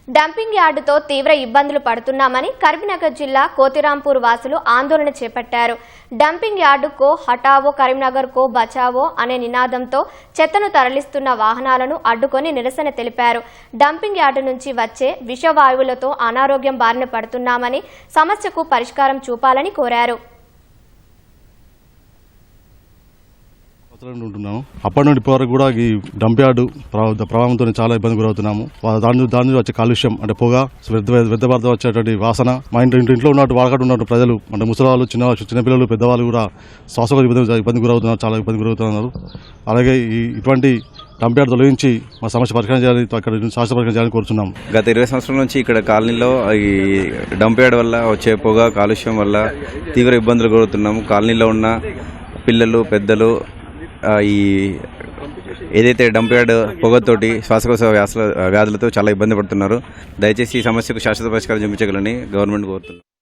Dumping యార్డుతో తీవ్ర ఇబ్బందులు పడుతున్నామని కరీంనగర్ జిల్లా కోతిరాంపూర్ వాసులు ఆందోళన చేపట్టారు. డంపింగ్ యార్డు కో హటావో కరీంనగర్ కో బచావో అనే నినాదంతో చెత్తను తరలిస్తున్న వాహనాలను అడ్డుకొని నిరసన తెలిపారు. డంపింగ్ యార్డు నుంచి వచ్చే విషవాయువులతో అనారోగ్యం బారిన పడుతున్నామని, సమస్యకు పరిష్కారం చూపాలని కోరారు. ఉంటున్నాము అప్పటి నుండి ఇప్పటివరకు కూడా ఈ డంప్ యార్డు ప్రభావంతో చాలా ఇబ్బంది గురవుతున్నాము. దాని వచ్చే కాలుష్యం అంటే పొగ, వ్యర్థ పదార్థం వచ్చేటువంటి వాసన, మా ఇంట్లో ఉన్నట్టు వాడకట్టు ఉన్నట్టు ప్రజలు అంటే ముసలివాళ్ళు, చిన్నపిల్లలు, పెద్దవాళ్ళు కూడా శ్వాసకోశ ఇబ్బంది గురవుతున్నారు, చాలా ఇబ్బంది గురవుతున్నారు. అలాగే ఇటువంటి డంప్ యార్డు తొలగించి మా సమస్య పరిష్కారం చేయాలి, అక్కడ శాశ్వత పరిష్కారం చేయాలని కోరుతున్నాం. గత 20 సంవత్సరాల నుంచి ఇక్కడ కాలనీలో ఈ డంప్ యార్డు వల్ల వచ్చే పొగ, కాలుష్యం వల్ల తీవ్ర ఇబ్బందులు గురవుతున్నాము. కాలనీలో ఉన్న పిల్లలు, పెద్దలు ఈ ఏదైతే డంప్ యార్డ్ పొగతోటి శ్వాసకోశ వ్యాధులతో చాలా ఇబ్బంది పడుతున్నారు. దయచేసి ఈ సమస్యకు శాశ్వత పరిష్కారం చూపించగలని గవర్నమెంట్ కోరుతున్నారు.